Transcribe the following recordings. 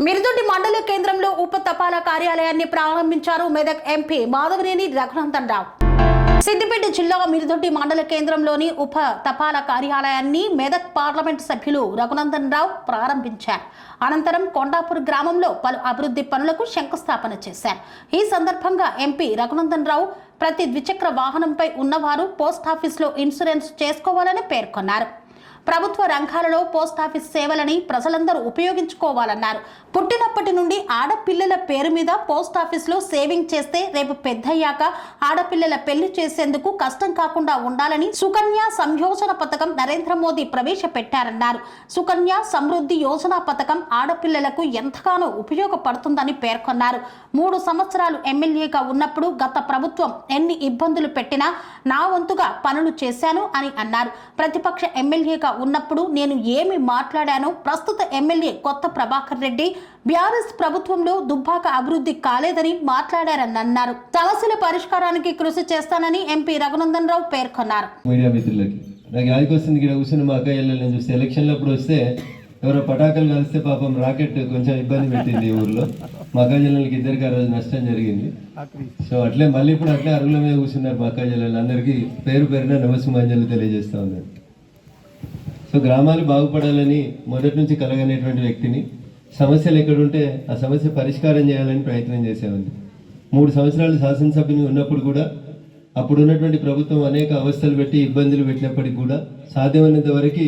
మిరుదొడ్డి మండల కేంద్రంలో ఉప తపాలా కార్యాలయాన్ని ప్రారంభించారు మెదక్ ఎంపీ మాధవనేని రఘునందన్ రావు. సిద్దిపేట జిల్లా మిరుదొడ్డి మండల కేంద్రంలోని ఉప తపాలా కార్యాలయాన్ని మెదక్ పార్లమెంట్ సభ్యులు రఘునందన్ రావు ప్రారంభించారు. అనంతరం కొండాపూర్ గ్రామంలో పలు అభివృద్ధి పనులకు శంకుస్థాపన చేశారు. ఈ సందర్భంగా ఎంపీ రఘునందన్ రావు ప్రతి ద్విచక్ర వాహనంపై ఉన్నవారు పోస్టాఫీసులో ఇన్సూరెన్స్ చేసుకోవాలని పేర్కొన్నారు. ప్రభుత్వ రంగాలలో పోస్టాఫీస్ సేవలని ప్రజలందరూ ఉపయోగించుకోవాలన్నారు. పుట్టినప్పటి నుండి ఆడపిల్లల పేరు మీద పోస్టాఫీస్లో సేవింగ్ చేస్తే రేపు పెద్దయ్యాక ఆడపిల్లల పెళ్లి చేసేందుకు కష్టం కాకుండా ఉండాలని సుకన్య సంయోజన పథకం నరేంద్ర మోదీ ప్రవేశపెట్టారన్నారు. సుకన్య సమృద్ధి యోజన పథకం ఆడపిల్లలకు ఎంతగానో ఉపయోగపడుతుందని పేర్కొన్నారు. 3 సంవత్సరాలు ఎమ్మెల్యేగా ఉన్నప్పుడు గత ప్రభుత్వం ఎన్ని ఇబ్బందులు పెట్టినా నా వంతుగా పనులు చేశాను అని అన్నారు. ప్రతిపక్ష ఎమ్మెల్యేగా ఉన్నప్పుడు నేను ఏమి మాట్లాడానో ప్రస్తుత ఎమ్మెల్యే కొత్త ప్రభాకర్ రెడ్డి బీఆర్ఎస్ ప్రభుత్వంలో దుబ్బాక అభివృద్ధి కాలేదని మాట్లాడారని అన్నారు. సమస్యల పరిష్కారానికి కృషి చేస్తానని ఎంపీ రఘునందన్ రావు పేర్కొన్నారు. మీడియా మిత్రులకి నాకు యాదికొస్తుంది ఇక్కడ కూర్చుని మా అక్క నేను చూస్తే ఎలక్షన్లో అప్పుడు వస్తే ఎవరో పటాకులు కలిస్తే పాపం రాకెట్ కొంచెం ఇబ్బంది పెట్టింది ఈ ఊర్లో. మా అక్క జిల్లలకి ఇద్దరికి ఆ రోజు నష్టం జరిగింది. సో అట్లే మళ్ళీ ఇప్పుడు అట్లే అరుగుల మీద కూర్చున్నారు మా అక్క జిల్లలు. అందరికీ పేరు పేరున నమస్సుమాంజలు తెలియజేస్తా ఉన్నారు. సో గ్రామాలు బాగుపడాలని మొదటి నుంచి కలగనేటువంటి వ్యక్తిని సమస్యలు ఎక్కడుంటే ఆ సమస్య పరిష్కారం చేయాలని ప్రయత్నం చేసేవాడిని. 3 సంవత్సరాలు శాసనసభ్యుని ఉన్నప్పుడు కూడా అప్పుడు ఉన్నటువంటి ప్రభుత్వం అనేక అవస్థలు పెట్టి ఇబ్బందులు పెట్టినప్పటికీ కూడా సాధ్యమైనంత వరకు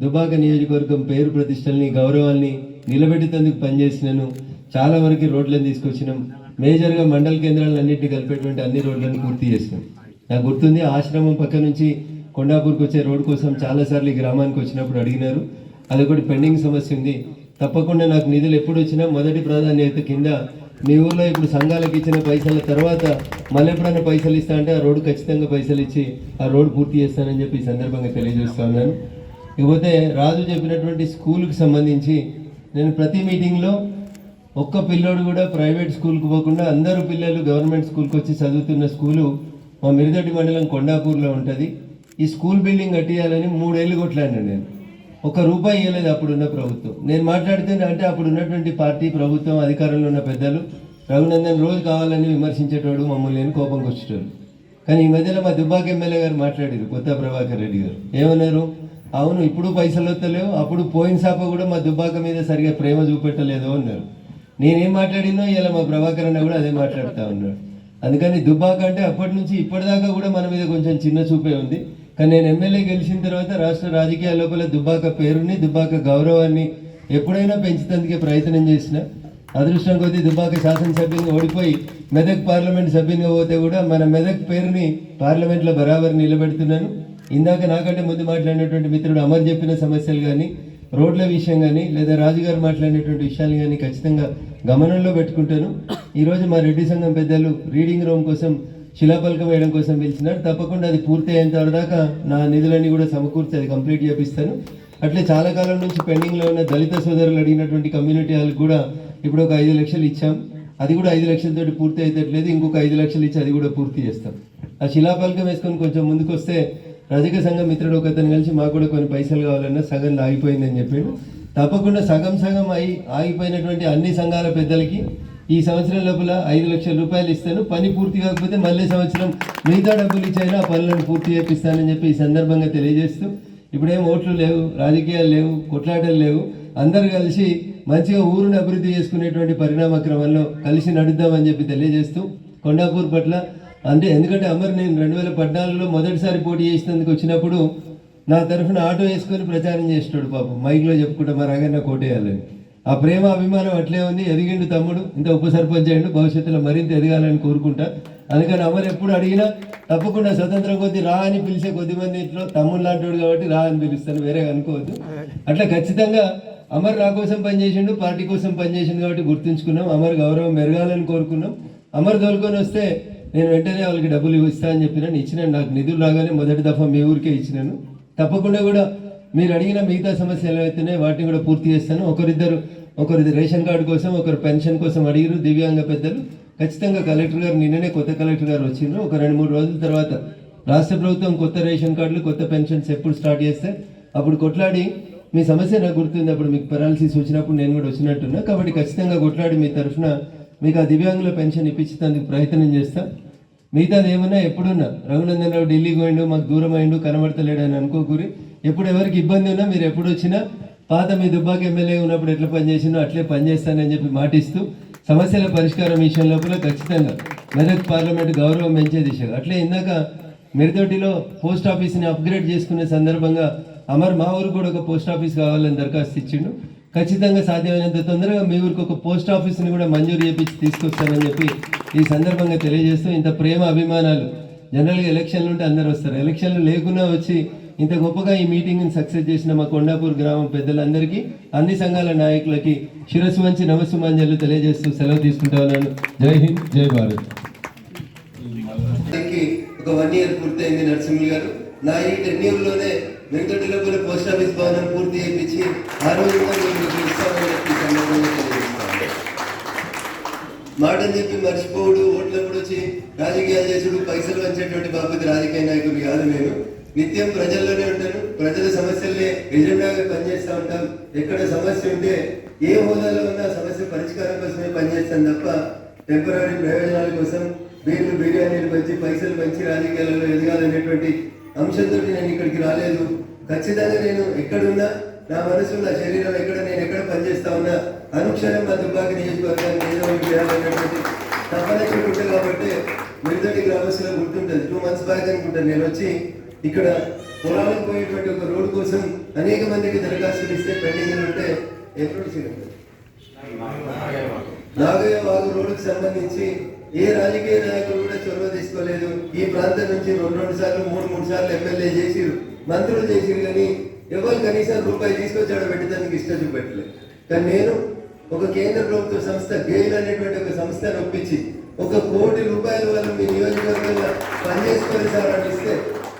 దుబ్బాక నియోజకవర్గం పేరు ప్రతిష్టల్ని గౌరవాల్ని నిలబెట్టేందుకు పనిచేసినాను. చాలా వరకు రోడ్లను తీసుకొచ్చినాం. మేజర్గా మండల కేంద్రాలన్నింటినీ కలిపేటువంటి అన్ని రోడ్లను పూర్తి చేసినాం. నాకు గుర్తుంది, ఆశ్రమం పక్క నుంచి కొండాపూర్కి వచ్చే రోడ్డు కోసం చాలాసార్లు ఈ గ్రామానికి వచ్చినప్పుడు అడిగినారు. అదొకటి పెండింగ్ సమస్య ఉంది. తప్పకుండా నాకు నిధులు ఎప్పుడు వచ్చినా మొదటి ప్రాధాన్యత కింద మీ ఊళ్ళో ఇప్పుడు సంఘాలకు ఇచ్చిన పైసల తర్వాత మళ్ళీ ఎప్పుడైనా పైసలు ఇస్తా అంటే ఆ రోడ్డు ఖచ్చితంగా పైసలు ఇచ్చి ఆ రోడ్డు పూర్తి చేస్తానని చెప్పి ఈ సందర్భంగా తెలియజేస్తా ఉన్నాను. ఇకపోతే రాజు చెప్పినటువంటి స్కూల్కి సంబంధించి నేను ప్రతి మీటింగ్లో ఒక్క పిల్లోడు కూడా ప్రైవేట్ స్కూల్కి పోకుండా అందరూ పిల్లలు గవర్నమెంట్ స్కూల్కి వచ్చి చదువుతున్న స్కూలు మా మిరుదొడ్డి మండలం కొండాపూర్లో ఉంటుంది. ఈ స్కూల్ బిల్డింగ్ కట్టియాలని 3 ఏళ్ళు కొట్లాడినాను. నేను ₹1 ఇవ్వలేదు అప్పుడున్న ప్రభుత్వం. నేను మాట్లాడుతుంటే అంటే అప్పుడు ఉన్నటువంటి పార్టీ ప్రభుత్వం అధికారంలో ఉన్న పెద్దలు రఘునందన్ రోజు కావాలని విమర్శించేటోడు, మమ్మల్ని నేను కోపంకి వచ్చేటోడు. కానీ ఈ మధ్యలో మా దుబ్బాక ఎమ్మెల్యే గారు మాట్లాడారు, కొత్త ప్రభాకర్ రెడ్డి గారు. ఏమన్నారు? అవును, ఇప్పుడు పైసలు వస్తలేవు, అప్పుడు పోయిన సాప కూడా మా దుబ్బాక మీద సరిగా ప్రేమ చూపెట్టలేదు అన్నారు. నేనేం మాట్లాడినో ఇలా మా ప్రభాకర్ అన్న కూడా అదే మాట్లాడుతూ ఉన్నాడు. అందుకని దుబ్బాక అంటే అప్పటి నుంచి ఇప్పటిదాకా కూడా మన మీద కొంచెం చిన్న చూపే ఉంది. కానీ నేను ఎమ్మెల్యే గెలిచిన తర్వాత రాష్ట్ర రాజకీయాల లోపల దుబ్బాక పేరుని, దుబ్బాక గౌరవాన్ని ఎప్పుడైనా పెంచుతందుకే ప్రయత్నం చేసిన. అదృష్టం కొద్దీ దుబ్బాక శాసనసభ్యునిగా ఓడిపోయి మెదక్ పార్లమెంట్ సభ్యునిగా పోతే కూడా మన మెదక్ పేరుని పార్లమెంట్లో బరాబర్ నిలబెడుతున్నాను. ఇందాక నాకంటే ముందు మాట్లాడినటువంటి మిత్రుడు అమర్ చెప్పిన సమస్యలు కానీ, రోడ్ల విషయం కానీ, లేదా రాజుగారు మాట్లాడినటువంటి విషయాలు కానీ ఖచ్చితంగా గమనంలో పెట్టుకుంటాను. ఈరోజు మా రెడ్డి సంఘం పెద్దలు రీడింగ్ రూమ్ కోసం శిలాపలకం వేయడం కోసం పిలిచినారు. తప్పకుండా అది పూర్తి అయ్యేంత దాకా నా నిధులన్నీ కూడా సమకూర్చి అది కంప్లీట్ చేపిస్తాను. అట్లే చాలా కాలం నుంచి పెండింగ్లో ఉన్న దళిత సోదరులు అడిగినటువంటి కమ్యూనిటీ హాల్కి కూడా ఇప్పుడు ఒక 5 లక్షలు ఇచ్చాం. అది కూడా 5 లక్షలతోటి పూర్తి అయ్యేటట్లేదు. ఇంకొక 5 లక్షలు ఇచ్చి అది కూడా పూర్తి చేస్తాం. ఆ శిలాపలకం వేసుకొని కొంచెం ముందుకు వస్తే రజక సంఘం మిత్రుడు ఒక అతను కలిసి మాకు కూడా కొన్ని పైసలు కావాలన్నా సగం ఆగిపోయిందని చెప్పాడు. తప్పకుండా సగం ఆగిపోయినటువంటి అన్ని సంఘాల పెద్దలకి ఈ సంవత్సరం లోపల 5 లక్షల రూపాయలు ఇస్తాను. పని పూర్తి కాకపోతే మళ్ళీ సంవత్సరం మిగతా డబ్బులు ఇచ్చైనా ఆ పనులను పూర్తి చేపిస్తానని చెప్పి ఈ సందర్భంగా తెలియజేస్తూ, ఇప్పుడేం ఓట్లు లేవు, రాజకీయాలు లేవు, కొట్లాటలు లేవు, అందరు కలిసి మంచిగా ఊరుని అభివృద్ధి చేసుకునేటువంటి పరిణామ క్రమంలో కలిసి నడుద్దామని చెప్పి తెలియజేస్తూ కొండాపూర్ పట్ల అంటే ఎందుకంటే అమర్ నేను 2014లో మొదటిసారి పోటీ చేసినందుకు వచ్చినప్పుడు నా తరఫున ఆటో వేసుకొని ప్రచారం చేస్తాడు. పాపం మైక్లో చెప్పుకుంటా మా రంగన్న కోటేయాలని. ఆ ప్రేమ అభిమానం అట్లే ఉంది. ఎదిగిండు తమ్ముడు, ఇంత ఉప సర్పంచ్ అయ్యిండు, భవిష్యత్తులో మరింత ఎదగాలని కోరుకుంటా. అందుకని అమర్ ఎప్పుడు అడిగినా తప్పకుండా స్వతంత్రం కొద్ది రా అని పిలిచే కొద్దిమంది ఇంట్లో తమ్ముడు లాంటివాడు కాబట్టి రా అని పిలుస్తాను, వేరే అనుకోవద్దు. అట్లా ఖచ్చితంగా అమర్ నా కోసం పనిచేసిండు, పార్టీ కోసం పనిచేసిండు కాబట్టి గుర్తుంచుకున్నాం. అమర్ గౌరవం మెరగాలని కోరుకున్నాం. అమర్ తోలుకొని వస్తే నేను వెంటనే వాళ్ళకి డబ్బులు ఇస్తా అని చెప్పినాను. ఇచ్చినాను. నాకు నిధులు రాగానే మొదటి దఫా మీ ఊరికే ఇచ్చినాను. తప్పకుండా కూడా మీరు అడిగిన మిగతా సమస్యలు ఏవైతున్నాయో వాటిని కూడా పూర్తి చేస్తాను. ఒకరిది రేషన్ కార్డు కోసం, ఒకరు పెన్షన్ కోసం అడిగిరు దివ్యాంగ పెద్దలు. ఖచ్చితంగా కలెక్టర్ గారు నిన్ననే కొత్త కలెక్టర్ గారు వచ్చిండ్రు. ఒక 2-3 రోజుల తర్వాత రాష్ట్ర ప్రభుత్వం కొత్త రేషన్ కార్డులు, కొత్త పెన్షన్స్ ఎప్పుడు స్టార్ట్ చేస్తే అప్పుడు కొట్లాడి మీ సమస్య నాకు గుర్తుంది, అప్పుడు మీకు పెరాలసిస్ వచ్చినప్పుడు నేను కూడా వచ్చినట్టున్నా. కాబట్టి ఖచ్చితంగా కొట్లాడి మీ తరఫున మీకు ఆ దివ్యాంగుల పెన్షన్ ఇప్పించేందుకు ప్రయత్నం చేస్తా. మిగతాది ఏమన్నా ఎప్పుడున్నా రఘునందన్ రావు ఢిల్లీకి పోయిండు, మాకు దూరం అయిండు, కనబడతలేడు అని అనుకోకూరి. ఎప్పుడు ఎవరికి ఇబ్బంది ఉన్నా మీరు ఎప్పుడు వచ్చినా పాత మీ దుబ్బాక ఎమ్మెల్యే ఉన్నప్పుడు ఎట్లా పనిచేసినో అట్లే పనిచేస్తానని చెప్పి మాటిస్తూ సమస్యల పరిష్కారం విషయం లోపల ఖచ్చితంగా మెదక్ పార్లమెంట్ గౌరవం పెంచే దిశగా అట్లే ఇందాక మిర్దొడ్డిలో పోస్ట్ ఆఫీస్ని అప్గ్రేడ్ చేసుకునే సందర్భంగా అమర్ మా ఊరికి కూడా ఒక పోస్ట్ ఆఫీస్ కావాలని దరఖాస్తు ఇచ్చిండు. ఖచ్చితంగా సాధ్యమైనంత తొందరగా మీ ఊరికి ఒక పోస్ట్ ఆఫీస్ని కూడా మంజూరు చేపించి తీసుకొస్తానని చెప్పి ఈ సందర్భంగా తెలియజేస్తూ, ఇంత ప్రేమ అభిమానాలు జనరల్గా ఎలక్షన్లు ఉంటే అందరు వస్తారు, ఎలక్షన్లు లేకున్నా వచ్చి ఇంత గొప్పగా ఈ మీటింగ్ని సక్సెస్ చేసిన మా కొండాపూర్ గ్రామం పెద్దలందరికీ, అన్ని సంఘాల నాయకులకి శిరస్సు వంచి నమస్సుమాంజలు తెలియజేస్తూ సెలవు తీసుకుంటా ఉన్నాను. జై హింద్, జై భారత్. ఒక 1 year పూర్తయింది నరసింహులు గారు. నా ఈ టెన్యూర్లోనే వెంకటలో కూడా పోస్ట్ ఆఫీస్ భవనం పూర్తి చేయించి ఆ రోజు మాటని చెప్పి మర్చిపోడు, ఓట్లప్పుడు వచ్చి రాజకీయాలు చేసుడు, పైసలు వంచేటువంటి బాబుది రాజకీయ నాయకుడు కాదు. నేను నిత్యం ప్రజల్లోనే ఉంటాను, ప్రజల సమస్యల్ని ఎజెండాగా పనిచేస్తూ ఉంటాం. ఎక్కడ సమస్య ఉంటే ఏ హోదాలో ఉన్న సమస్య పరిష్కారం కోసమే పనిచేస్తాను తప్ప టెంపరీ ప్రయోజనాల కోసం బిర్యానీలు పంచి పైసలు పంచి రాజకీయాలలో ఎదగాలనేటువంటి అంశంతో నేను ఇక్కడికి రాలేదు. ఖచ్చితంగా నేను ఎక్కడున్నా, నా మనసు నా శరీరం ఎక్కడ, నేను ఎక్కడ పనిచేస్తా ఉన్నా అనుక్షణం మా దుబ్బాక నియోజకవర్గాన్ని ఏదో ఒకటి చేయాలనేటువంటి తపన ఉంటుంది. కాబట్టి మిర్దొడ్డి గ్రామస్తులకు గుర్తుంటుంది. 2 months బ్యాక్ అనుకుంటాను నేను వచ్చి ఇక్కడ పొలాలకు పోయేటువంటి ఒక రోడ్డు కోసం అనేక మందికి దరఖాస్తులు ఇస్తే పెండింగ్ ఉంటే ఎప్పుడు నాగయ్య వాగు రోడ్డుకు సంబంధించి ఏ రాజకీయ నాయకులు కూడా చొరవ తీసుకోలేదు. ఈ ప్రాంతం నుంచి 2 సార్లు 3 సార్లు ఎమ్మెల్యే చేసిరు, మంత్రులు చేసిరు, కానీ ఎవరు కనీసం రూపాయి తీసుకొచ్చాడో పెట్టడానికి ఇష్టం చూపెట్టలేదు. కానీ నేను ఒక కేంద్ర ప్రభుత్వ సంస్థ గెయిల్ అనేటువంటి ఒక సంస్థను ఒప్పించి 1 కోటి రూపాయల వాళ్ళు మీ నియోజకవర్గంలో పనిచేసుకొని సార్ అని ఇస్తే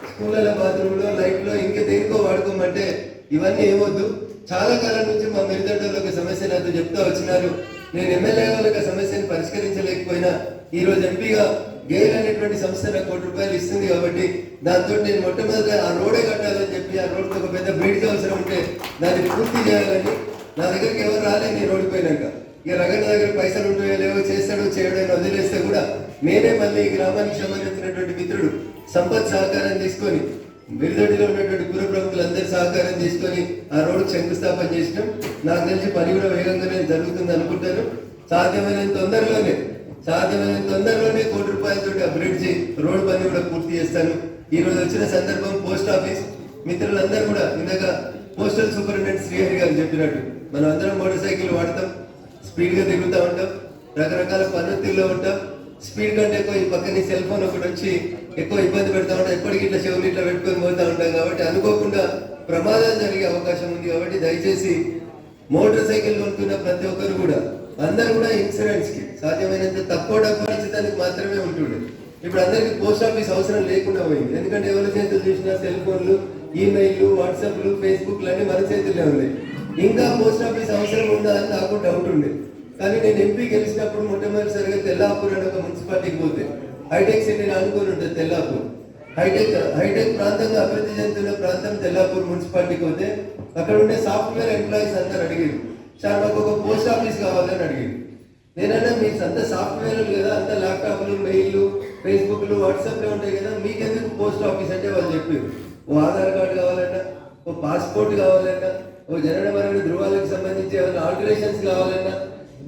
స్కూళ్ళ బాత్రూంలో లైట్లో ఇంకా దేనికో వాడుకోమంటే ఇవన్నీ ఏమొద్దు. చాలా కాలం నుంచి మా మిర్దొడ్డిలో ఒక సమస్య నాతో చెప్తా వచ్చినారు. నేను ఎమ్మెల్యే వాళ్ళకి సమస్యను పరిష్కరించలేకపోయినా ఈ రోజు ఎంపీగా గెయిల్ అనేటువంటి సంస్థ నాకు 1 కోటి రూపాయలు ఇస్తుంది. కాబట్టి దాంతో నేను మొట్టమొదటి ఆ రోడే కట్టాలని చెప్పి, ఆ రోడ్కి ఒక పెద్ద బ్రిడ్జ్ అవసరం ఉంటే దాన్ని పూర్తి చేయాలని నా దగ్గరికి ఎవరు రాలేదు. నేను ఓడిపోయినాక ఇక రగన్న దగ్గర పైసలు ఉంటాయో లేవో, చేస్తాడో చేయడో వదిలేస్తే కూడా నేనే మళ్ళీ ఈ గ్రామానికి సంబంధించినటువంటి మిత్రుడు సంపత్ సహకారం తీసుకొని, మిర్దొడ్డిలో ఉన్నటువంటి పుర ప్రముఖులందరి సహకారం తీసుకొని ఆ రోడ్డు శంకుస్థాపన చేసినాం. నాకు తెలిసి పని కూడా వేగంగానే జరుగుతుంది అనుకుంటాను. సాధ్యమైనంత తొందరలోనే 1 కోటి రూపాయలతో ఆ బ్రిడ్జి రోడ్డు పని కూడా పూర్తి చేస్తాను. ఈ రోజు వచ్చిన సందర్భం పోస్ట్ ఆఫీస్ మిత్రులందరూ కూడా ఇందాక పోస్టల్ సూపరింటెండెంట్ శ్రీహరి గారు చెప్పినట్టు మనం అందరం మోటార్ సైకిల్ వాడతాం, స్పీడ్ గా తిరుగుతూ ఉంటాం, రకరకాల పద్ధతుల్లో ఉంటాం. స్పీడ్ కంటే ఎక్కువ ఈ పక్కన సెల్ ఫోన్ ఒకటి వచ్చి ఎక్కువ ఇబ్బంది పెడతా ఉంటాం. ఎప్పటికీ ఇట్లా చెవులు ఇట్లా పెట్టుకొని పోతూ ఉంటాం. కాబట్టి అనుకోకుండా ప్రమాదాలు జరిగే అవకాశం ఉంది. కాబట్టి దయచేసి మోటార్ సైకిల్ కొనుక్కున్న ప్రతి ఒక్కరు కూడా, అందరూ కూడా ఇన్సూరెన్స్ కి సాధ్యమైనంత తక్కువ డబ్బు ఇచ్చేదానికి మాత్రమే ఉంటుండే. ఇప్పుడు అందరికి పోస్ట్ ఆఫీస్ అవసరం లేకుండా పోయింది. ఎందుకంటే ఎవరి చేతులు చూసినా సెల్ ఫోన్లు, ఈమెయిల్లు, వాట్సాప్లు, ఫేస్బుక్లు అన్ని మన చేతుల్లో ఉన్నాయి. ఇంకా పోస్ట్ ఆఫీస్ అవసరం ఉందా అని నాకు డౌట్ ఉండే. కానీ నేను ఎంపీ గెలిచినప్పుడు మొట్టమొదటిసారిగా తెల్లాపూర్ అనే ఒక మున్సిపాలిటీకి పోతే, హైటెక్ సిటీని అనుకుని ఉంటుంది తెల్లాపూర్, హైటెక్ ప్రాంతంగా అభివృద్ధి చెందుతున్న ప్రాంతం తెల్లాపూర్ మున్సిపాలిటీకి పోతే అక్కడ ఉండే సాఫ్ట్వేర్ ఎంప్లాయీస్ అందరు అడిగారు, సార్ మాకు ఒక పోస్ట్ ఆఫీస్ కావాలని అడిగారు. నేనన్నా మీకు అంత సాఫ్ట్వేర్ కదా, అంత ల్యాప్టాప్లు, మెయిల్లు, ఫేస్బుక్లు, వాట్సాప్లు ఉంటాయి కదా, మీకెందుకు పోస్ట్ ఆఫీస్ అంటే వాళ్ళు చెప్పారు. ఓ ఆధార్ కార్డు కావాలన్నా, ఓ పాస్పోర్ట్ కావాలన్నా, ఓ జనన మరణ ధృవాలకు సంబంధించి ఏమైనా ఆల్టరేషన్స్ కావాలన్నా,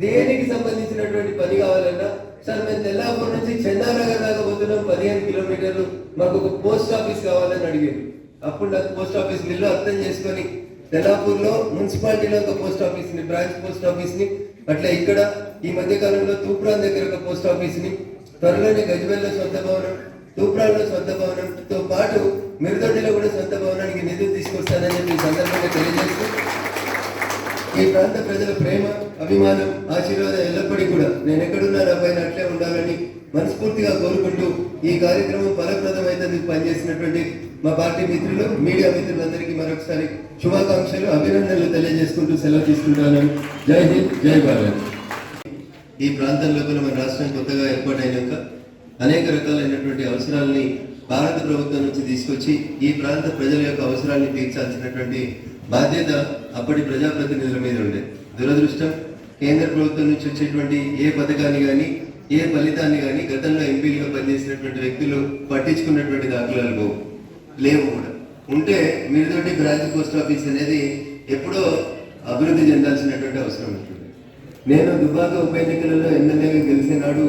దేనికి సంబంధించినటువంటి పని కావాలన్నా, సార్ మేము తెల్లాపూర్ నుంచి చందానగర్ దాకా పోతున్నాం 15 కిలోమీటర్లు, మాకు ఒక పోస్ట్ ఆఫీస్ కావాలని అడిగారు. అప్పుడు నాకు పోస్ట్ ఆఫీస్ బిల్లు అర్థం చేసుకొని తెల్లాపూర్లో మున్సిపాలిటీలో ఒక పోస్ట్ ఆఫీస్ ని, బ్రాంచ్ పోస్ట్ ఆఫీస్ ని, అట్లా ఇక్కడ ఈ మధ్య కాలంలో తూప్రాన్ దగ్గర ఒక పోస్ట్ ఆఫీస్ ని, త్వరలోనే గజ్వేల్లో సొంత భవనం, తూప్రాన్లో సొంత భవనంతో పాటు మిర్దొడ్డిలో కూడా సొంత భవనానికి నిధులు తీసుకొస్తానని చెప్పి సందర్భంగా తెలియజేస్తూ, ఈ ప్రాంత ప్రజల ప్రేమ, అభిమానం, ఆశీర్వాదం ఎల్లప్పటికీ కూడా నేను ఎక్కడున్నా నా పైన అట్లే ఉండాలని మనస్ఫూర్తిగా కోరుకుంటూ ఈ కార్యక్రమం ఫలప్రదమైతే పనిచేసినటువంటి మా పార్టీ మిత్రులు, మీడియా మిత్రులందరికీ మరొకసారి శుభాకాంక్షలు, అభినందనలు తెలియజేసుకుంటూ సెలవు తీసుకుంటాను. జై హింద్, జై భారత్. ఈ ప్రాంతంలో మన రాష్ట్రం కొత్తగా ఏర్పాటైనాక అనేక రకాలైనటువంటి అవసరాలని భారత ప్రభుత్వం నుంచి తీసుకొచ్చి ఈ ప్రాంత ప్రజల యొక్క అవసరాన్ని తీర్చాల్సినటువంటి బాధ్యత అప్పటి ప్రజాప్రతినిధుల మీద ఉండే. దురదృష్టం కేంద్ర ప్రభుత్వం నుంచి వచ్చేటువంటి ఏ పథకాన్ని కానీ ఏ ఫలితాన్ని కానీ గతంలో ఎంపీలుగా పనిచేసినటువంటి వ్యక్తులు పట్టించుకున్నటువంటి దాఖలాలు లేవు కూడా. ఉంటే మీరుతోటి బ్రాంచ్ పోస్ట్ ఆఫీస్ అనేది ఎప్పుడో అభివృద్ధి చెందాల్సినటువంటి అవసరం ఉంటుంది. నేను దుబ్బాక ఉప ఎన్నికలలో ఎమ్మెల్యేగా గెలిచిన నాడు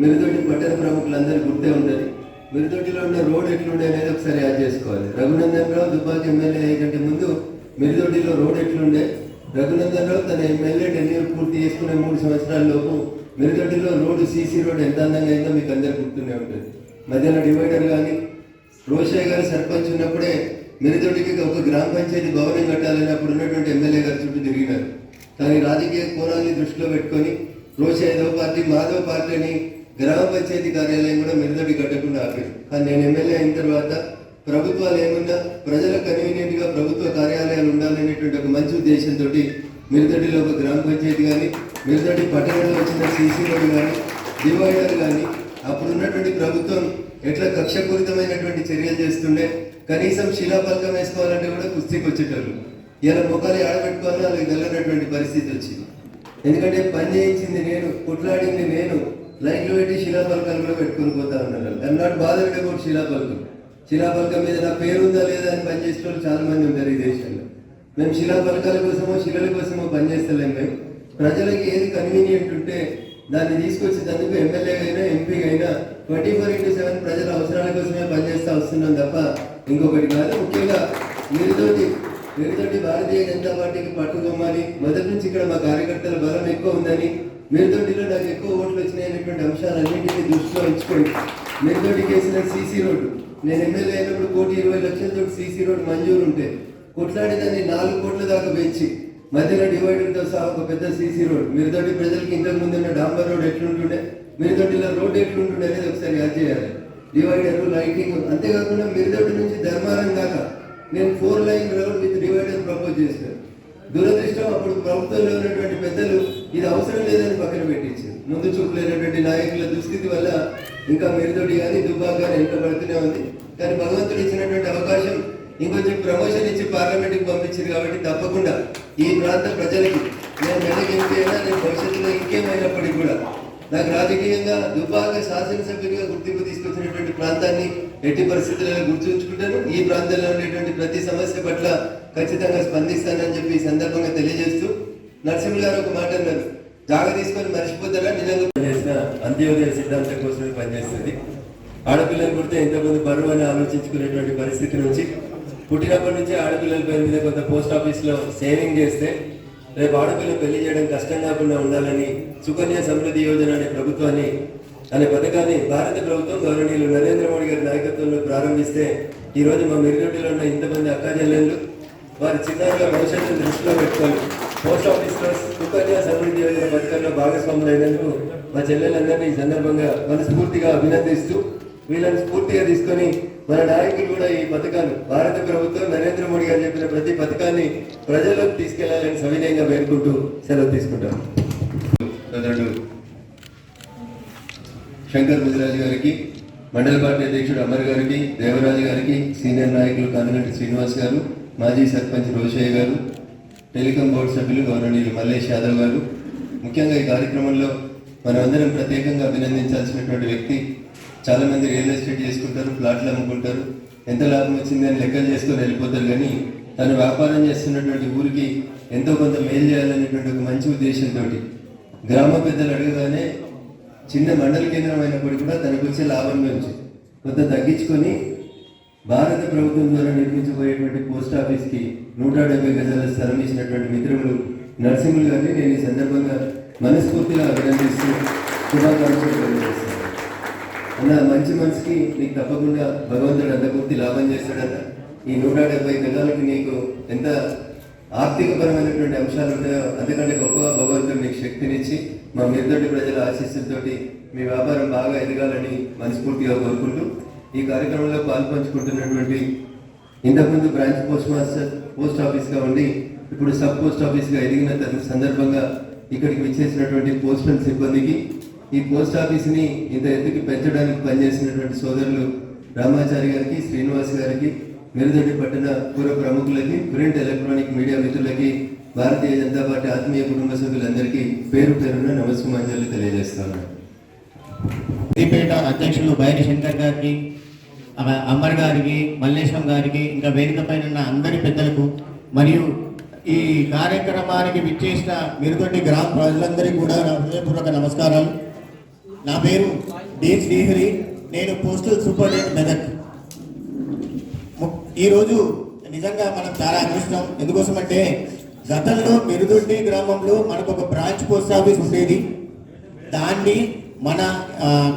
మీరుతోటి పట్టణ ప్రముఖులందరూ గుర్తే ఉంటుంది. మిరుదొడ్డిలో ఉన్న రోడ్ ఎట్లుండే అనేది ఒకసారి యాడ్ చేసుకోవాలి. రఘునందన్ రావు దుబ్బాక ఎమ్మెల్యే అయ్యే కంటే ముందు మిరుదొడ్డిలో రోడ్ ఎట్లుండే, రఘునందన్ రావు తన ఎమ్మెల్యే టెన్యూర్ పూర్తి చేసుకునే 3 సంవత్సరాల లోపు మిరుదొడ్డిలో రోడ్డు సీసీ రోడ్ ఎంత అందంగా అయిందో మీకు అందరు గుర్తుండే ఉంటుంది. మధ్యలో డివైడర్ కానీ రోషయ్య గారు సర్పంచ్ ఉన్నప్పుడే మిరుదొడ్డికి ఒక గ్రామ పంచాయతీ భవనం కట్టాలని అప్పుడు ఉన్నటువంటి ఎమ్మెల్యే గారు చుట్టూ తిరిగినారు. కానీ రాజకీయ కోణాన్ని దృష్టిలో పెట్టుకొని రోషయ్యదో పార్టీ మాధవ పార్టీ అని గ్రామ పంచాయతీ కార్యాలయం కూడా మిరుదొడ్డి కట్టకుండా ఆపారు. కానీ నేను ఎమ్మెల్యే అయిన తర్వాత ప్రభుత్వాలు ఏమున్నా ప్రజలకు కన్వీనియంట్ గా ప్రభుత్వ కార్యాలయాలు ఉండాలనేటువంటి ఒక మంచి ఉద్దేశంతో మిరుదొడ్డిలో ఒక గ్రామ పంచాయతీ కానీ మిరుదొడ్డి పట్టణంలో వచ్చిన సీసీ రోడ్డు కానీ డివైడర్ కానీ అప్పుడు ఉన్నటువంటి ప్రభుత్వం ఎట్లా కక్షపూరితమైనటువంటి చర్యలు చేస్తుండే. కనీసం శిలాఫలకం వేసుకోవాలంటే కూడా కుస్తీకి వచ్చేటోళ్ళు. ఇలా ముఖాలు ఆడబెట్టుకోవాలని వాళ్ళకి వెళ్ళినటువంటి పరిస్థితి వచ్చింది. ఎందుకంటే పని చేయించింది నేను, కొట్లాడింది నేను, లైట్లు పెట్టి శిలాఫలకాలు కూడా పెట్టుకుని పోతా ఉన్నారు. ఐఎమ్ నాట్ బాదర్డ్ అబౌట్ శిలాఫలకం. శిలాఫలకం మీద నా పేరు ఉందా లేదా అని పనిచేసే వాళ్ళు చాలా మంది ఉంటారు ఈ దేశంలో. మేము శిలాఫలకాల కోసమో శిలల కోసమో పనిచేస్తలేము. మేము ప్రజలకి ఏది కన్వీనియంట్ ఉంటే దాన్ని తీసుకొచ్చి అందుకు ఎమ్మెల్యే అయినా ఎంపీ అయినా 24/7 ప్రజల అవసరాల కోసమే పనిచేస్తూ వస్తున్నాం తప్ప ఇంకొకటి కాదు. ముఖ్యంగా మీరుతోటి భారతీయ జనతా పార్టీకి పట్టుకోమని మొదటి నుంచి ఇక్కడ మా కార్యకర్తల బలం ఎక్కువ ఉందని, మీరుతోటిలో నాకు ఎక్కువ ఓట్లు వచ్చినాయనేటువంటి అంశాలన్నింటినీ దృష్టిలో ఉంచుకోండి. మీరుతోటి కేసిన సీసీ రోడ్డు నేను ఎమ్మెల్యే అయినప్పుడు 1,20,00,000 సీసీ రోడ్డు మంజూరు ఉంటే కొట్లాడి దాన్ని 4 కోట్ల దాకా పెంచి మధ్యలో డివైడర్తో సహా ఒక పెద్ద సీసీ రోడ్ మీరుతోటి ప్రజలకి ఇంతకు ముందు ఉన్న డాంబర్ రోడ్ ఎట్లుంటుండే, మీరుతోటిలో రోడ్డు ఎట్లుంటుండే అనేది ఒకసారి యాడ్ చేయాలి. డివైడర్ లైటింగ్ అంతేకాకుండా మీరుతోటి నుంచి ధర్మారం దాకా నేను 4 line road with divider propose చేశాను. దురదృష్టం అప్పుడు ప్రభుత్వంలో ఉన్నటువంటి పెద్దలు ఇది అవసరం లేదని పక్కన పెట్టించారు. ముందు చూపు లేనటువంటి నాయకుల దుస్థితి వల్ల ఇంకా మీరుతోటి కానీ దుబ్బాక కానీ ఎంత పడుతూనే ఉంది. కానీ భగవంతుడు ఇచ్చినటువంటి అవకాశం ఇంకొంచెం ప్రమోషన్ ఇచ్చి పార్లమెంట్కి పంపించింది కాబట్టి తప్పకుండా ఈ ప్రాంత ప్రజలకి నేను మెదక్ ఎంపీ అయినా నేను భవిష్యత్తులో ఇంకేమైనప్పటికీ కూడా నాకు రాజకీయంగా దుబ్బాక శాసనసభ్యునిగా గుర్తింపు తీసుకొచ్చినటువంటి ప్రాంతాన్ని ఎట్టి పరిస్థితులలో గుర్తుంచుకుంటాను. ఈ ప్రాంతంలో ఉండేటువంటి ప్రతి సమస్య పట్ల ఖచ్చితంగా స్పందిస్తానని చెప్పి ఈ సందర్భంగా తెలియజేస్తూ, నరసింహ గారు ఒక మాట అన్నారు, జాగ తీసుకొని మర్చిపోతారా, నిజంగా పనిచేసిన అంత్యోదయ సిద్ధాంతం కోసమే పనిచేస్తుంది. ఆడపిల్లలు పుడితే ఎంతమంది బరువు అని ఆలోచించుకునేటువంటి పరిస్థితి నుంచి పుట్టినప్పటి నుంచి ఆడపిల్లల పేరు మీద కొంత పోస్ట్ ఆఫీస్లో సేవింగ్ చేస్తే రేపు ఆడపిల్లలు పెళ్లి చేయడం కష్టం కాకుండా ఉండాలని సుకన్య సమృద్ధి యోజన అనే పథకాన్ని భారత ప్రభుత్వం గౌరవనీయులు నరేంద్ర మోడీ గారి నాయకత్వంలో ప్రారంభిస్తే ఈ రోజు మా మిరుదొడ్డిలో ఉన్న ఇంతమంది అక్క చెల్లెళ్ళు వారి చిన్నారుల భవిష్యత్తును దృష్టిలో పెట్టుకొని పోస్ట్ ఆఫీస్లో సుకన్య సమృద్ధి యోజన పథకంలో భాగస్వాములు అయినందుకు మా చెల్లెలందరినీ ఈ సందర్భంగా మనస్ఫూర్తిగా అభినందిస్తూ వీళ్ళని స్ఫూర్తిగా తీసుకొని మన నాయకులు కూడా ఈ పథకాలు భారత ప్రభుత్వం నరేంద్ర మోడీ గారు చెప్పిన ప్రతి పథకాన్ని ప్రజలకు తీసుకెళ్లాలని సవినయంగా వేడుకుంటూ సెలవు తీసుకుంటాం. శంకర్ ముదిరాజు గారికి, మండల పార్టీ అధ్యక్షుడు అమర్ గారికి, దేవరాజు గారికి, సీనియర్ నాయకులు కానగంటి శ్రీనివాస్ గారు, మాజీ సర్పంచ్ రోషయ్య గారు, టెలికాం బోర్డు సభ్యులు గౌరవనీయులు మల్లేష్ యాదవ్ గారు, ముఖ్యంగా ఈ కార్యక్రమంలో మనమందరం ప్రత్యేకంగా అభినందించాల్సినటువంటి వ్యక్తి. చాలా మంది రియల్ ఎస్టేట్ చేసుకుంటారు, ప్లాట్లు అమ్ముకుంటారు, ఎంత లాభం వచ్చింది అని లెక్కలు చేసుకొని వెళ్ళిపోతారు. కానీ తను వ్యాపారం చేస్తున్నటువంటి ఊరికి ఎంతో కొంత మేలు చేయాలనేటువంటి ఒక మంచి ఉద్దేశంతో గ్రామ పెద్దలు అడగగానే చిన్న మండల కేంద్రం అయినప్పుడు కూడా తనకు వచ్చే లాభం నుంచి కొంత తగ్గించుకొని భారత ప్రభుత్వం ద్వారా నిర్మించబోయేటువంటి పోస్ట్ ఆఫీస్కి 170 గజాల స్థలం ఇచ్చినటువంటి మిత్రులు నరసింహులు గారిని నేను ఈ సందర్భంగా మనస్ఫూర్తిగా అభినందిస్తూ శుభాకాంక్షలు తెలియజేస్తాను. అన్న మంచి మనసుకి నీకు తప్పకుండా భగవంతుడు అంత పూర్తి లాభం చేస్తాడన్న. ఈ 170 గజాలకి నీకు ఎంత ఆర్థికపరమైనటువంటి అంశాలు ఉంటాయో అంతకంటే గొప్పగా భగవంతుడు నీకు శక్తినిచ్చి మా మిరుదొడ్డి ప్రజల ఆశీస్సులతోటి మీ వ్యాపారం బాగా ఎదగాలని మనస్ఫూర్తిగా కోరుకుంటూ ఈ కార్యక్రమంలో పాల్పంచుకుంటున్నటువంటి ఇంతకుముందు బ్రాంచ్ పోస్ట్ ఆఫీస్గా ఉండి ఇప్పుడు సబ్ పోస్ట్ ఆఫీస్గా ఎదిగిన సందర్భంగా ఇక్కడికి విచ్చేసినటువంటి పోస్టల్ సిబ్బందికి, ఈ పోస్ట్ ఆఫీస్ని ఇంత ఎత్తుకి పెంచడానికి పనిచేసినటువంటి సోదరులు రామాచారి గారికి, శ్రీనివాస్ గారికి, మిరుదొడ్డి పట్టణ పూర్వ ప్రముఖులకి, ప్రింట్ ఎలక్ట్రానిక్ మీడియా మిత్రులకి, భారతీయ జనతా పార్టీ ఆత్మీయ కుటుంబ సభ్యులందరికీ పేరు పేరున నమస్కారాలు తెలియజేస్తున్నాను. సిద్దిపేట అధ్యక్షులు బైరి శంకర్ గారికి, అమర్ గారికి, మల్లేశం గారికి, ఇంకా వేదిక పైన ఉన్న అందరి పెద్దలకు మరియు ఈ కార్యక్రమానికి విచ్చేసిన మిరుదొడ్డి గ్రామ ప్రజలందరికీ కూడా నా హృదయపూర్వక నమస్కారాలు. నా పేరు డి శ్రీహరి, నేను పోస్టల్ సూపరింటెండెంట్ మెదక్. ఈరోజు నిజంగా మనం చాలా అదృష్టం. ఎందుకోసమంటే గతంలో మిరుదొడ్డి గ్రామంలో మనకు ఒక బ్రాంచ్ పోస్ట్ ఆఫీస్ ఉండేది. దాన్ని మన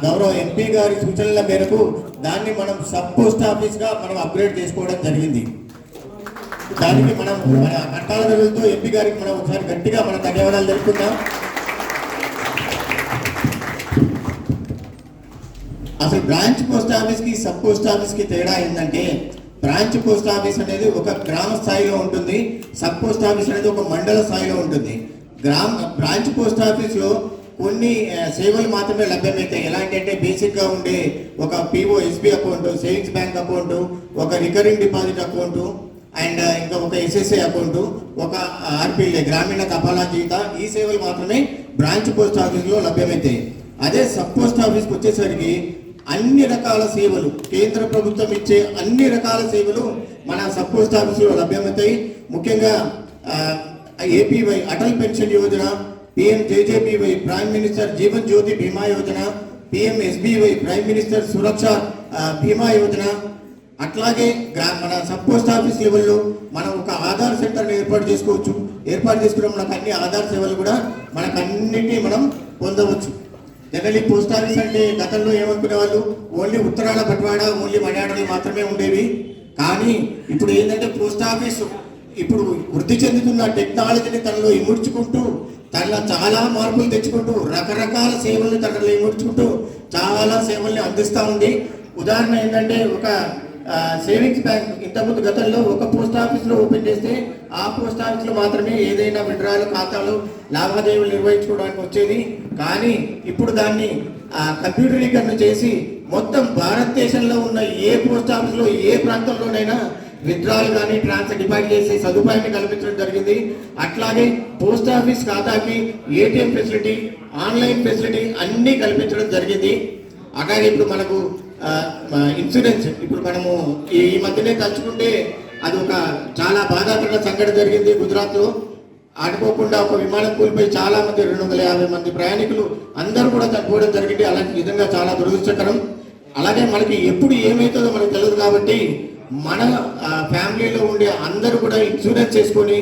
గౌరవ ఎంపీ గారి సూచనల మేరకు దాన్ని మనం సబ్ పోస్ట్ ఆఫీస్గా మనం అప్గ్రేడ్ చేసుకోవడం జరిగింది. దానికి మనం మన కట్టాల రోజులతో ఎంపీ గారికి మనం ఒకసారి గట్టిగా మన ధన్యవాదాలు తెలుపుకుందాం. అసలు బ్రాంచ్ పోస్ట్ ఆఫీస్కి సబ్ పోస్ట్ ఆఫీస్కి తేడా ఏంటంటే, బ్రాంచ్ పోస్ట్ ఆఫీస్ అనేది ఒక గ్రామ స్థాయిలో ఉంటుంది, సబ్ పోస్ట్ ఆఫీస్ అనేది ఒక మండల స్థాయిలో ఉంటుంది. బ్రాంచ్ పోస్ట్ ఆఫీస్లో కొన్ని సేవలు మాత్రమే లభ్యమవుతాయి. ఎలాంటి అంటే బేసిక్గా ఉండే ఒక POSB account, savings bank account, ఒక రికరింగ్ డిపాజిట్ అకౌంట్ అండ్ ఇంకా ఒక SSA అకౌంట్, ఒక RPLA గ్రామీణ తపాలా జీత, ఈ సేవలు మాత్రమే బ్రాంచ్ పోస్ట్ ఆఫీస్లో లభ్యమవుతాయి. అదే సబ్ పోస్ట్ ఆఫీస్కి వచ్చేసరికి అన్ని రకాల సేవలు, కేంద్ర ప్రభుత్వం ఇచ్చే అన్ని రకాల సేవలు మన సబ్ పోస్ట్ ఆఫీసులో లభ్యమవుతాయి. ముఖ్యంగా APY Atal pension Yojana, PMJJBY prime minister Jeevan Jyoti Bima Yojana, PMSBY prime minister Suraksha Bima Yojana. అట్లాగే మన సబ్ పోస్ట్ ఆఫీస్ లెవెల్లో మనం ఒక ఆధార్ సెంటర్ని ఏర్పాటు చేసుకోవచ్చు. ఏర్పాటు చేసుకున్న మనకు అన్ని ఆధార్ సేవలు కూడా మనకు అన్నింటినీ మనం పొందవచ్చు. జనరల్లీ పోస్ట్ ఆఫీస్ అంటే గతంలో ఏమనుకునే వాళ్ళు ఓన్లీ ఉత్తరాల బట్వాడ, ఓన్లీ మలయాళాలు మాత్రమే ఉండేవి. కానీ ఇప్పుడు ఏంటంటే పోస్ట్ ఆఫీస్ ఇప్పుడు వృద్ధి చెందుతున్న టెక్నాలజీని తనలో ఇముడ్చుకుంటూ, తనలో చాలా మార్పులు తెచ్చుకుంటూ, రకరకాల సేవల్ని తనలో ఇముడ్చుకుంటూ చాలా సేవల్ని అందిస్తూ ఉంది. ఉదాహరణ ఏంటంటే, ఒక సేవింగ్స్ బ్యాంక్ ఇంతకుముందు గతంలో ఒక పోస్ట్ ఆఫీస్లో ఓపెన్ చేస్తే ఆ పోస్ట్ ఆఫీస్లో మాత్రమే ఏదైనా విడ్రాలు, ఖాతాలు, లావాదేవీలు నిర్వహించుకోవడానికి వచ్చేది. కానీ ఇప్పుడు దాన్ని కంప్యూటరీకరణ చేసి మొత్తం భారతదేశంలో ఉన్న ఏ పోస్ట్ ఆఫీస్లో ఏ ప్రాంతంలోనైనా విత్డ్రాల్ కానీ ట్రాన్స్ఫర్ డిపాజిట్ చేసే సదుపాయాన్ని కల్పించడం జరిగింది. అట్లాగే పోస్ట్ ఆఫీస్ ఖాతాకి ATM ఫెసిలిటీ, ఆన్లైన్ ఫెసిలిటీ అన్నీ కల్పించడం జరిగింది. అలాగే ఇప్పుడు మనకు ఇన్సూరెన్స్, ఇప్పుడు మనము ఈ మధ్యనే తలుచుకుంటే అది ఒక చాలా బాధాకరమైన సంఘటన జరిగింది గుజరాత్లో. ఆడుకోకుండా ఒక విమానం కూలిపోయి చాలా మంది 250 మంది ప్రయాణికులు అందరూ కూడా చనిపోవడం జరిగింది. అలాంటి విధంగా చాలా దురదృష్టకరం. అలాగే మనకి ఎప్పుడు ఏమవుతుందో మనకు తెలియదు కాబట్టి మన ఫ్యామిలీలో ఉండే అందరూ కూడా ఇన్సూరెన్స్ చేసుకొని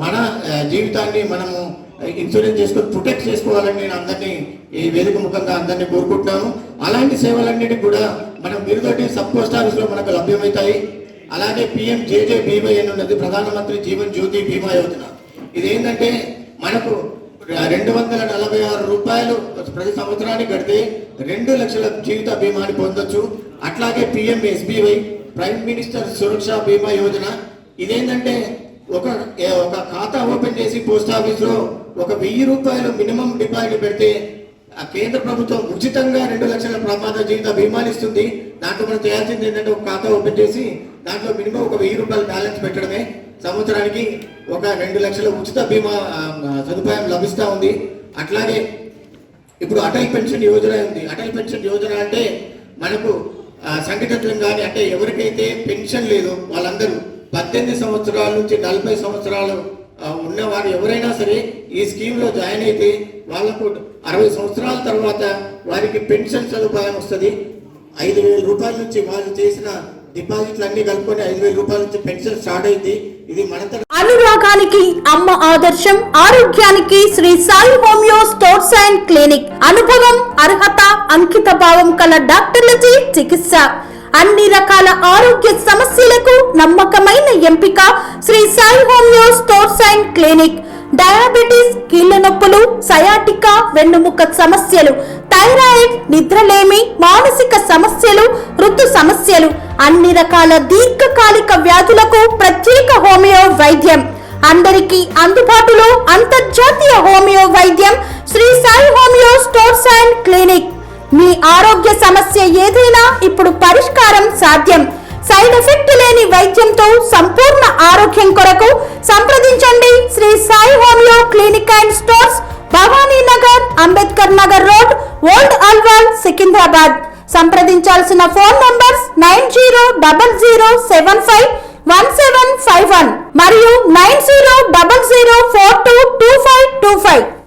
మన జీవితాన్ని మనము ఇన్సూరెన్స్ చేసుకొని ప్రొటెక్ట్ చేసుకోవాలని నేను అందరినీ ఈ వేదిక ముఖంగా అందరినీ కోరుకుంటున్నాను. అలాంటి సేవలన్నిటికీ కూడా మనం మిరుదొడ్డి సబ్ పోస్ట్ ఆఫీస్లో మనకు లభ్యమవుతాయి. అలాగే PMJJBY అని ఉన్నది, ప్రధానమంత్రి జీవన్ జ్యోతి బీమా యోజన. ఇదేంటంటే మనకు 246 రూపాయలు ప్రతి సంవత్సరానికి కడితే 2 లక్షల జీవిత బీమాని పొందొచ్చు. అట్లాగే PMSBY prime minister Suraksha Bima Yojana. ఇదేంటంటే ఒక ఖాతా ఓపెన్ చేసి పోస్ట్ ఆఫీస్లో ఒక 1000 రూపాయలు మినిమం డిపాజిట్ పెడితే కేంద్ర ప్రభుత్వం ఉచితంగా 2 లక్షల ప్రమాద జీవిత బీమాని ఇస్తుంది. దాంట్లో మనం చేయాల్సింది ఏంటంటే ఒక ఖాతా ఓపెన్ చేసి దాంట్లో మినిమం ఒక 1000 రూపాయలు బ్యాలెన్స్ పెట్టడమే. సంవత్సరానికి ఒక 2 లక్షల ఉచిత బీమా సదుపాయం లభిస్తూ ఉంది. అట్లాగే ఇప్పుడు అటల్ పెన్షన్ యోజన ఉంది. అటల్ పెన్షన్ యోజన అంటే మనకు సంఘటితం కానీ, అంటే ఎవరికైతే పెన్షన్ లేదో వాళ్ళందరూ 18 సంవత్సరాల నుంచి 40 సంవత్సరాలు ఉన్నవారు ఎవరైనా సరే ఈ స్కీమ్లో జాయిన్ అయితే వాళ్ళకు 60 సంవత్సరాల తర్వాత వారికి పెన్షన్ సదుపాయం వస్తుంది. 5,000 రూపాయల నుంచి వాళ్ళు చేసిన డిపాజిట్లు అన్ని కలుపుకొని 5,000 రూపాయల నుంచి పెన్షన్ స్టార్ట్ అయింది. ఇది మన అనురాగానికి అమ్మ ఆదర్శం, ఆరోగ్యానికి Shri Sai homeo stores and clinic. అనుభవం, అర్హత, అంకిత భావం కల డాక్టర్లచే చికిత్స. అన్ని రకాల ఆరోగ్య సమస్యలకు నమ్మకమైన ఎంపిక Shri Sai homeo stores and clinic. Diabetes, కీళ్ల నొప్పులు, సయాటికా, వెన్నుముక్క సమస్యలు, థైరాయిడ్, నిద్రలేమి, మానసిక సమస్యలు, ఋతు సమస్యలు, అన్ని రకాల దీర్ఘకాలిక వ్యాధులకు ప్రత్యేక హోమియో వైద్యం. అందరికీ అందుబాటులో అంతర్జాతీయ హోమియో వైద్యం Sri Sai homeo stores and clinic. మీ ఆరోగ్య సమస్య ఏదైనా ఇప్పుడు పరిష్కారం సాధ్యం. సైడ్ ఎఫెక్ట్ లేని వైద్య బుకింగ్ కొరకు సంప్రదించండి Sri Sai homeo clinic and stores, Bhavani Nagar, Ambedkar Nagar road, old Alwal, Secunderabad. సంప్రదించాల్సిన ఫోన్ నంబర్స్ 9000751751 మరియు 9000422525.